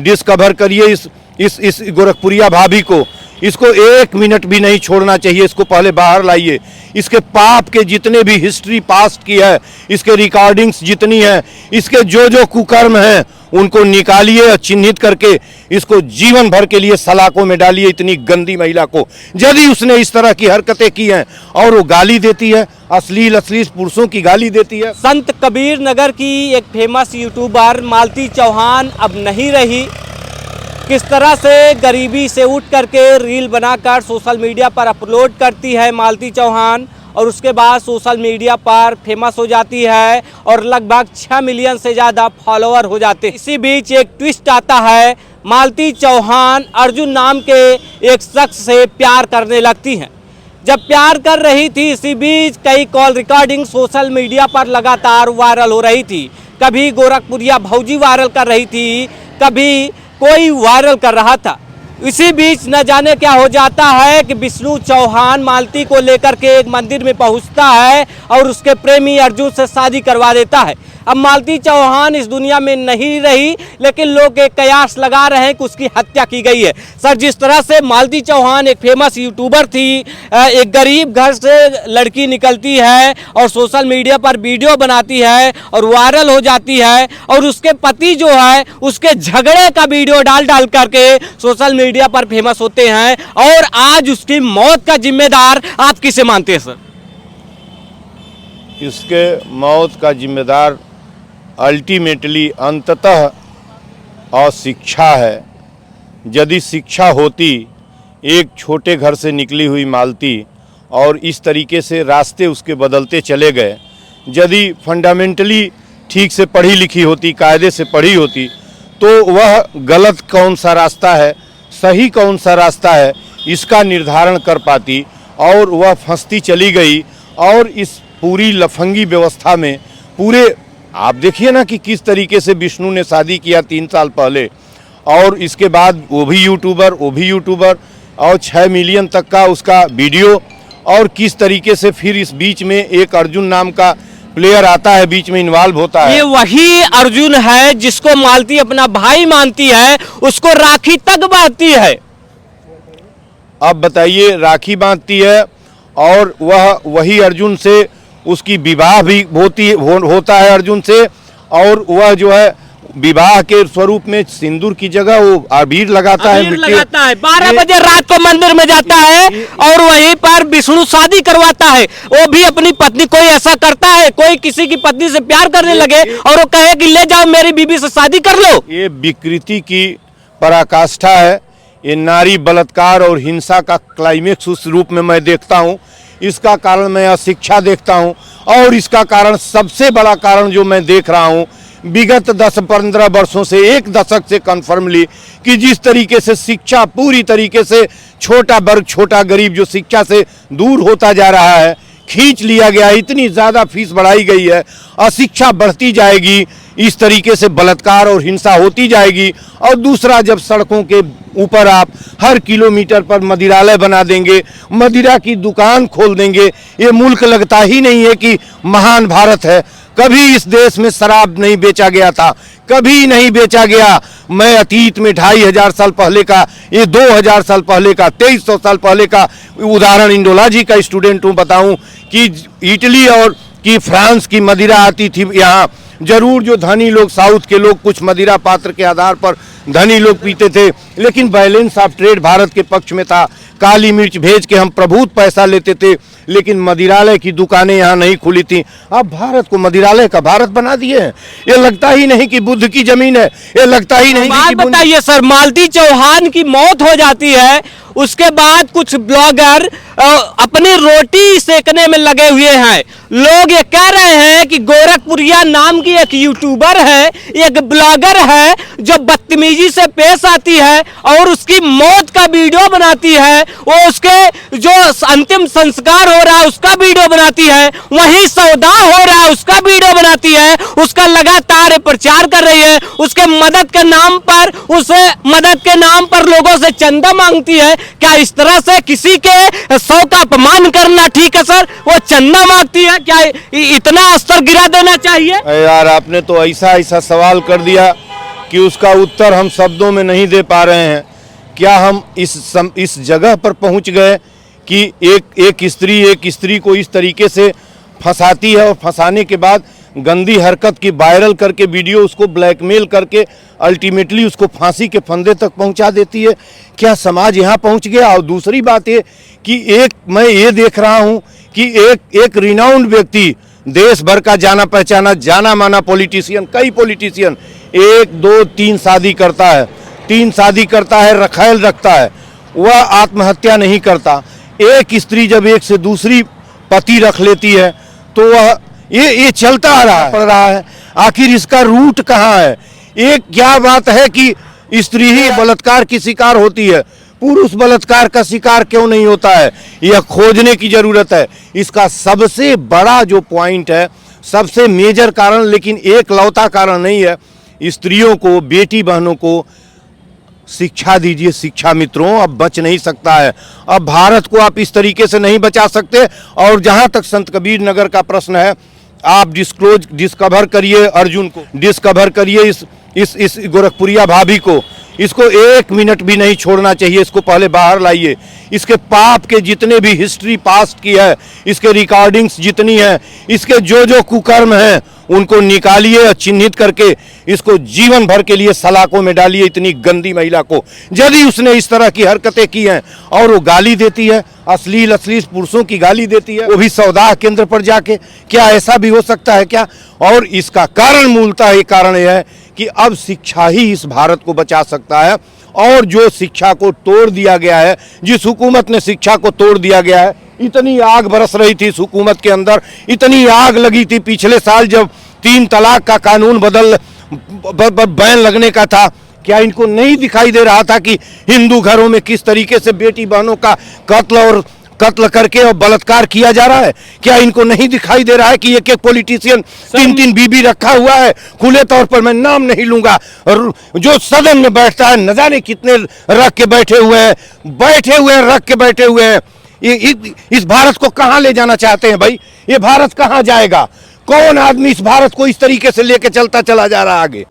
Discover करिए इस गोरखपुरिया भाभी को। इसको 1 मिनट भी नहीं छोड़ना चाहिए, इसको पहले बाहर लाइए। इसके पाप के जितने भी हिस्ट्री पास्ट की है, इसके रिकॉर्डिंग्स जितनी है, इसके जो कुकर्म हैं उनको निकालिए और चिन्हित करके इसको जीवन भर के लिए सलाखों में डालिए। इतनी गंदी महिला को यदि उसने इस तरह की हरकतें की हैं और वो गाली देती है, अश्लील पुरुषों की गाली देती है। संत कबीर नगर की एक फेमस यूट्यूबर मालती चौहान अब नहीं रही। किस तरह से गरीबी से उठ करके रील बनाकर सोशल मीडिया पर अपलोड करती है मालती चौहान और उसके बाद सोशल मीडिया पर फेमस हो जाती है और लगभग 6 मिलियन से ज़्यादा फॉलोअर हो जाते हैं। इसी बीच एक ट्विस्ट आता है, मालती चौहान अर्जुन नाम के एक शख्स से प्यार करने लगती हैं। जब प्यार कर रही थी, इसी बीच कई कॉल रिकॉर्डिंग सोशल मीडिया पर लगातार वायरल हो रही थी। कभी गोरखपुरिया भौजी वायरल कर रही थी, कभी कोई वायरल कर रहा था। इसी बीच न जाने क्या हो जाता है कि विष्णु चौहान मालती को लेकर के एक मंदिर में पहुंचता है और उसके प्रेमी अर्जुन से शादी करवा देता है। अब मालती चौहान इस दुनिया में नहीं रही, लेकिन लोग एक कयास लगा रहे हैं कि उसकी हत्या की गई है। सर, जिस तरह से मालती चौहान एक फेमस यूट्यूबर थी, एक गरीब घर से लड़की निकलती है और सोशल मीडिया पर वीडियो बनाती है और वायरल हो जाती है और उसके पति जो है उसके झगड़े का वीडियो डाल करके सोशल मीडिया पर फेमस होते हैं और आज उसकी मौत का जिम्मेदार आप किसे मानते हैं सर? इसके मौत का जिम्मेदार अल्टीमेटली अंततः अशिक्षा है। यदि शिक्षा होती, एक छोटे घर से निकली हुई मालती और इस तरीके से रास्ते उसके बदलते चले गए, यदि फंडामेंटली ठीक से पढ़ी लिखी होती, कायदे से पढ़ी होती, तो वह गलत कौन सा रास्ता है, सही कौन सा रास्ता है, इसका निर्धारण कर पाती और वह फंसती चली गई। और इस पूरी लफंगी व्यवस्था में पूरे आप देखिए ना कि किस तरीके से विष्णु ने शादी किया 3 साल पहले और इसके बाद वो भी यूट्यूबर और 6 मिलियन तक का उसका वीडियो, और किस तरीके से फिर इस बीच में एक अर्जुन नाम का प्लेयर आता है, बीच में इन्वॉल्व होता है। ये वही अर्जुन है जिसको मालती अपना भाई मानती है, उसको राखी तक बांधती है। अब बताइए, राखी बांधती है और वही अर्जुन से उसकी विवाह भी होता है अर्जुन से, और वह जो है विवाह के स्वरूप में सिंदूर की जगह वो अबीर लगाता है, 12 बजे रात को मंदिर में जाता है और वहीं पर विष्णु शादी करवाता है। वो भी अपनी पत्नी, कोई ऐसा करता है, कोई किसी की पत्नी से प्यार करने लगे और वो कहे कि ले जाओ मेरी बीबी से शादी कर लो। ये विकृति की पराकाष्ठा है। ये नारी बलात्कार और हिंसा का क्लाइमेक्स उस रूप में मैं देखता हूँ। इसका कारण मैं अशिक्षा देखता हूँ और इसका कारण, सबसे बड़ा कारण जो मैं देख रहा हूँ विगत 10-15 वर्षों से, 1 दशक से कन्फर्मली, कि जिस तरीके से शिक्षा पूरी तरीके से छोटा वर्ग, छोटा गरीब जो शिक्षा से दूर होता जा रहा है, खींच लिया गया। इतनी ज़्यादा फीस बढ़ाई गई है, अशिक्षा बढ़ती जाएगी, इस तरीके से बलात्कार और हिंसा होती जाएगी। और दूसरा, जब सड़कों के ऊपर आप हर किलोमीटर पर मदिरालय बना देंगे, मदिरा की दुकान खोल देंगे, ये मुल्क लगता ही नहीं है कि महान भारत है। कभी इस देश में शराब नहीं बेचा गया था, कभी नहीं बेचा गया। मैं अतीत में 2500 साल पहले का, ये 2000 साल पहले का, 2300 साल पहले का उदाहरण इंडोलॉजी का स्टूडेंट हूँ, बताऊँ कि इटली और कि फ्रांस की मदिरा आती थी यहाँ। जरूर जो धनी लोग, साउथ के लोग कुछ मदिरा पात्र के आधार पर धनी लोग पीते थे, लेकिन बैलेंस ऑफ ट्रेड भारत के पक्ष में था। काली मिर्च भेज के हम प्रभुत पैसा लेते थे, लेकिन मदिरालय की दुकानें यहाँ नहीं खुली थी। अब भारत को मदिरालय का भारत बना दिए हैं। ये लगता ही नहीं कि बुद्ध की जमीन है, ये लगता ही नहीं कि बताइए सर, मालती चौहान की मौत हो जाती है, उसके बाद कुछ ब्लॉगर अपनी रोटी सेकने में लगे हुए हैं। लोग ये कह रहे हैं कि गोरखपुरिया नाम की एक यूट्यूबर है, एक ब्लॉगर है जो बदतमीजी से पेश आती है और उसकी मौत का वीडियो बनाती है। वो उसके जो अंतिम संस्कार हो रहा है उसका वीडियो बनाती है, वहीं सौदा हो रहा है उसका वीडियो बनाती है, उसका लगातार प्रचार कर रही है, उसके मदद के नाम पर, उसे मदद के नाम पर लोगों से चंदा मांगती है। क्या इस तरह से किसी के 100 का अपमान करना ठीक है सर? वो चंदा मांगती है, क्या इतना स्तर गिरा देना चाहिए? यार, आपने तो ऐसा सवाल कर दिया कि उसका उत्तर हम शब्दों में नहीं दे पा रहे हैं। क्या हम इस जगह पर पहुंच गए कि एक स्त्री को इस तरीके से फंसाती है और फंसाने के बाद गंदी हरकत की वायरल करके वीडियो उसको ब्लैकमेल करके अल्टीमेटली उसको फांसी के फंदे तक पहुंचा देती है। क्या समाज यहाँ पहुंच गया? और दूसरी बात ये कि मैं ये देख रहा हूं कि एक रिनाउंड व्यक्ति, देश भर का जाना माना पॉलिटिशियन, कई पॉलिटिशियन 1 2 3 शादी करता है, 3 शादी करता है, रखैल रखता है, वह आत्महत्या नहीं करता। एक स्त्री जब एक से दूसरी पति रख लेती है तो वह ये चलता आ रहा है। आखिर इसका रूट कहाँ है? एक क्या बात है कि स्त्री ही बलात्कार की शिकार होती है, पुरुष बलात्कार का शिकार क्यों नहीं होता है? यह खोजने की जरूरत है। इसका सबसे बड़ा जो पॉइंट है, सबसे मेजर कारण, लेकिन एक लौता कारण नहीं है, स्त्रियों को, बेटी बहनों को शिक्षा दीजिए। शिक्षा मित्रों, अब बच नहीं सकता है। अब भारत को आप इस तरीके से नहीं बचा सकते। और जहां तक संत कबीर नगर का प्रश्न है, आप डिस्कवर करिए अर्जुन को, डिस्कवर करिए इस गोरखपुरिया भाभी को। इसको 1 मिनट भी नहीं छोड़ना चाहिए। इसको पहले बाहर लाइए। इसके पाप के जितने भी हिस्ट्री पास्ट की है, इसके रिकॉर्डिंग्स जितनी है, इसके जो कुकर्म हैं, उनको निकालिए और चिन्हित करके इसको जीवन भर के लिए सलाखों में डालिए। इतनी गंदी महिला को, यदि उसने इस तरह की हरकतें की हैं और वो गाली देती है, अश्लील पुरुषों की गाली देती है, वो भी सौदाह केंद्र पर जाके, क्या ऐसा भी हो सकता है क्या? और इसका कारण मूलतः ये कारण यह है कि अब शिक्षा ही इस भारत को बचा सकता है। और जो शिक्षा को तोड़ दिया गया है, जिस हुकूमत ने शिक्षा को तोड़ दिया गया है, इतनी आग बरस रही थी इस हुकूमत के अंदर, इतनी आग लगी थी पिछले साल जब 3 तलाक का कानून बैन लगने का था। क्या इनको नहीं दिखाई दे रहा था कि हिंदू घरों में किस तरीके से बेटी बहनों का कत्ल करके और बलात्कार किया जा रहा है? क्या इनको नहीं दिखाई दे रहा है कि एक पॉलिटिशियन 3 बीबी रखा हुआ है? खुले तौर पर मैं नाम नहीं लूंगा, और जो सदन में बैठता है, न जाने कितने रख के बैठे हुए हैं, रख के बैठे हुए हैं। इस भारत को कहां ले जाना चाहते हैं भाई? ये भारत कहां जाएगा? कौन आदमी इस भारत को इस तरीके से लेके चलता चला जा रहा है आगे?